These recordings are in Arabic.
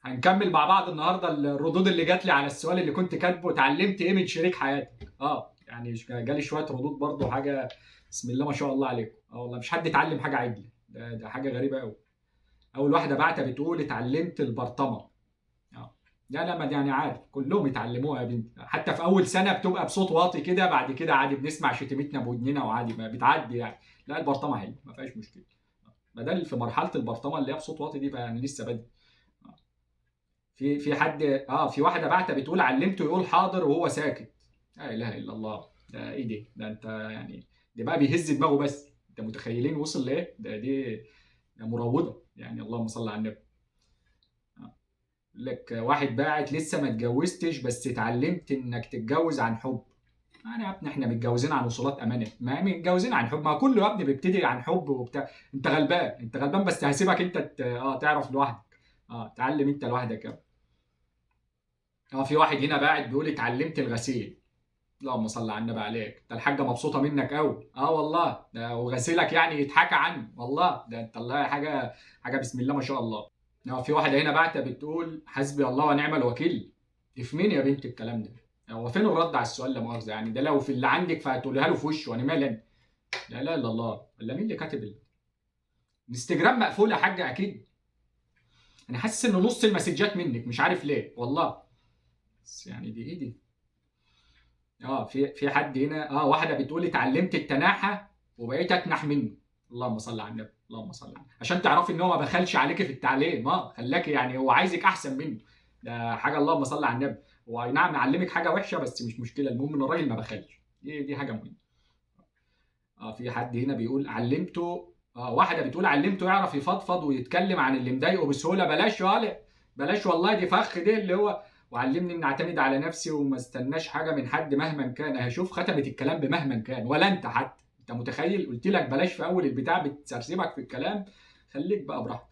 هنكمل مع بعض النهارده الردود اللي جات لي على السؤال اللي كنت كاتبه، اتعلمت ايه من شريك حياتك؟ يعني جالي شويه ردود برضو، حاجه بسم الله ما شاء الله عليكم. والله مش حد اتعلم حاجه عدله، ده حاجه غريبه قوي. اول واحده بعتها بتقول اتعلمت البرطمه. لا لا، ما يعني عارف كلهم يتعلموها يا بنتي، حتى في اول سنه بتبقى بصوت واطي كده، بعد كده عادي بنسمع شتيمتنا بودننا وعادي ما بتعدي يعني. لا البرطمه حلوه ما فيهاش مشكله، بدل في مرحله البرطمه اللي هي بصوت واطي دي بقى يعني لسه بدري. في حد في واحده بعتها بتقول علمته يقول حاضر وهو ساكت. لا اله الا الله، ده ايه ده انت يعني، ده بقى بيهز دماغه بس. انت متخيلين وصل لايه؟ ده مروضه يعني، اللهم صل على النبي. لك واحد باعت لسه ما اتجوزتش بس اتعلمت انك تتجوز عن حب. يعني يا ابني احنا متجوزين عن وصولات امانه، ما متجوزين عن حب، ما كله يا ابني بيبتدي عن حب وبتاع. انت غلبان، انت غلبان، بس هسيبك انت تعرف لوحدك. اتعلم انت لوحدك يا. في واحد هنا باعت بيقول اتعلمت الغسيل. اللهم صل على النبي عليك، ده الحاجه مبسوطه منك قوي. والله ده وغسيلك يعني يتحكى عنه، والله ده انت الله حاجه بسم الله ما شاء الله. في واحده هنا بعتها بتقول حسبي الله ونعم الوكيل. في مين يا بنت الكلام ده؟ هو فين الرد على السؤال؟ لا مؤاخذه يعني، ده لو في اللي عندك فهتقولها له في وشه، وانا مالي أنا؟ لا لا الا الله، ولا مين اللي كاتب الانستجرام مقفول يا حاجه اكيد. انا حاسس ان نص المسجات منك، مش عارف ليه والله. بس يعني دي ايه دي؟ في حد هنا واحده بتقول اتعلمت التناحه وبقيت اتنح منه. اللهم صل على النبي، اللهم صل على النبي، عشان تعرفي ان هو ما بخلش عليك في التعليم. خلاكي يعني هو عايزك احسن منه. ده حاجه اللهم صل على النبي. هو اي نعم نعلمك حاجه وحشه بس مش مشكله، المهم ان الراجل ما بخلش. دي حاجه مهمه. في حد هنا بيقول علمته. واحده بتقول علمته يعرف يفضفض ويتكلم عن اللي مضايقه بسهوله. بلاش ولا بلاش والله، دي فخ دي اللي هو وعلمني ان اعتمد على نفسي وما استناش حاجه من حد مهما كان. هشوف ختمت الكلام بمهما كان، ولا انت حتى انت متخيل؟ قلت لك بلاش في اول البتاع بتسرسبك في الكلام، خليك بقى براحتك.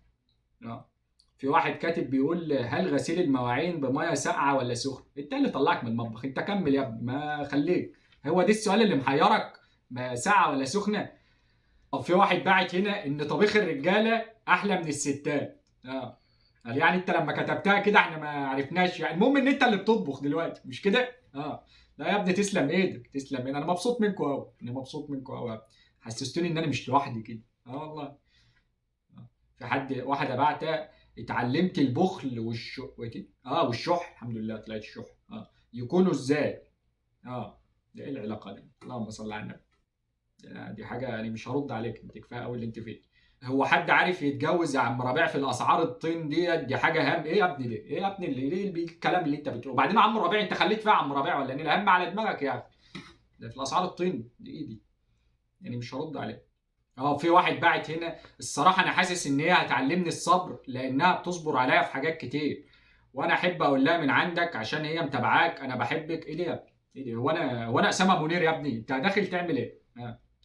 في واحد كاتب بيقول هل غسيل المواعين بميه ساقعه ولا سخنه؟ انت اللي طلعك من المطبخ، انت كمل يا ابني ما خليك. هو ده السؤال اللي محيرك؟ ما ساقعه ولا سخنه؟ في واحد باعت هنا ان طبيخ الرجاله احلى من الستات. قال يعني انت لما كتبتها كده احنا ما عرفناش يعني، المهم ان انت اللي بتطبخ دلوقتي مش كده؟ لا يا ابني تسلم ايدك، تسلم ايدك، انا مبسوط منكم قوي، انا مبسوط منكم قوي. حسستوني ان انا مش لوحدي كده. والله. في واحده بعتها اتعلمت البخل والشح. الحمد لله طلعت الشح. يكونوا ازاي؟ ده ايه العلاقه دي؟ اللهم صل على النبي. دي حاجه يعني مش هرد عليك، انت كفايه قوي اللي انت فيه. هو حد عارف يتجوز يا عم ربيع في الاسعار الطين دي حاجه هام. ايه يا ابني ده؟ ايه يا ابني اللي ليه الكلام اللي انت بتقوله؟ وبعدين عم ربيع انت خليك فيها عم ربيع ولا نيل هم على دماغك يا اخي؟ ده في الاسعار الطين دي ايه دي؟ يعني مش هرد عليك. في واحد باعت هنا الصراحه انا حاسس ان هي هتعلمني الصبر لانها بتصبر عليا في حاجات كتير، وانا احب اقول لها من عندك عشان هي متابعاك انا بحبك. ايه ده يا ابني؟ ايه ده؟ هو انا اسامه منير يا ابني؟ انت داخل تعمل ايه؟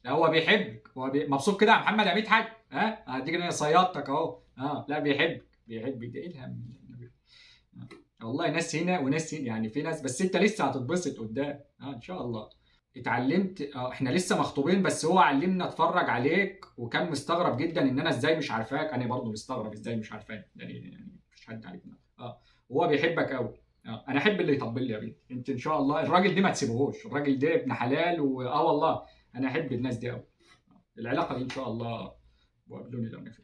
ده هو بيحبك، هو مبسوط كده يا محمد يا مدحت. هديك انا صيادتك اهو. لا بيحبك ده ايه الهم؟ والله ناس هنا وناس هنا يعني، في ناس بس انت لسه هتتبسط قدام ان شاء الله. اتعلمت احنا لسه مخطوبين بس هو علمنا اتفرج عليك وكان مستغرب جدا ان انا ازاي مش عارفاك. انا برضه مستغرب ازاي مش عارفاك يعني مفيش حد عليك. وهو بيحبك قوي. انا احب اللي يطبل لي يا بنتي انت ان شاء الله. الراجل ده ما تسيبهوش، الراجل ده ابن حلال والله انا احب الناس دي قوي. العلاقه دي ان شاء الله وقابلوني لو نفع.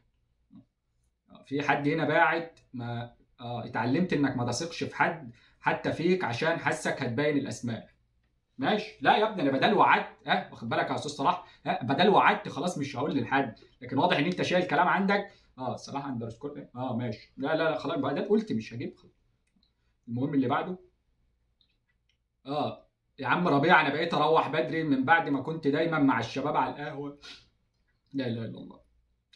في حد هنا باعت ما اتعلمت انك ما تثقش في حد حتى فيك عشان حاسك هتبين الاسماء. ماشي. لا يا ابني انا بدل وعدت واخد بالك يا استاذ صلاح. بدل وعدت خلاص مش هقول لحد، لكن واضح ان انت شايل كلام عندك. صلاح اندرسكور ماشي. لا لا لا خلاص بدل قلت مش هجيب خلاص. المهم اللي بعده. يا عم ربيع انا بقيت اروح بدري من بعد ما كنت دايما مع الشباب على القهوه. لا اله الا الله.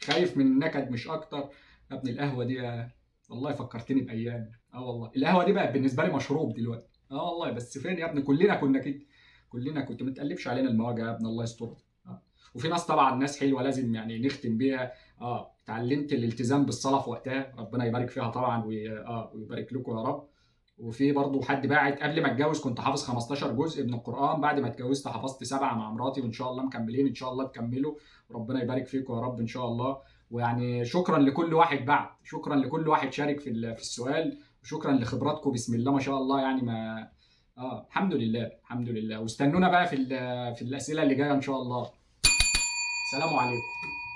خايف من النكد مش اكتر. يا ابني القهوه دي والله فكرتني بايام. والله القهوه دي بقت بالنسبه لي مشروب دلوقتي. والله بس فين يا ابني؟ كلنا كنا كده. كلنا كنت ما تقلبش علينا المواجع يا ابني الله يسترك. وفي ناس طبعا ناس حلوه لازم يعني نختم بيها. اتعلمت الالتزام بالصلاه في وقتها، ربنا يبارك فيها طبعا ويبارك لكم يا رب. وفي برضه حد باعت قبل ما اتجوز كنت حافظ 15 جزء من القران، بعد ما اتجوزت حفظت 7 مع مراتي، وان شاء الله مكملين ان شاء الله تكملوا. وربنا يبارك فيكم يا رب ان شاء الله. ويعني شكرا لكل واحد بعت، شكرا لكل واحد شارك في السؤال، وشكرا لخبراتكم بسم الله ما شاء الله يعني ما الحمد لله الحمد لله. واستنونا بقى في الاسئله اللي جايه ان شاء الله. سلام عليكم.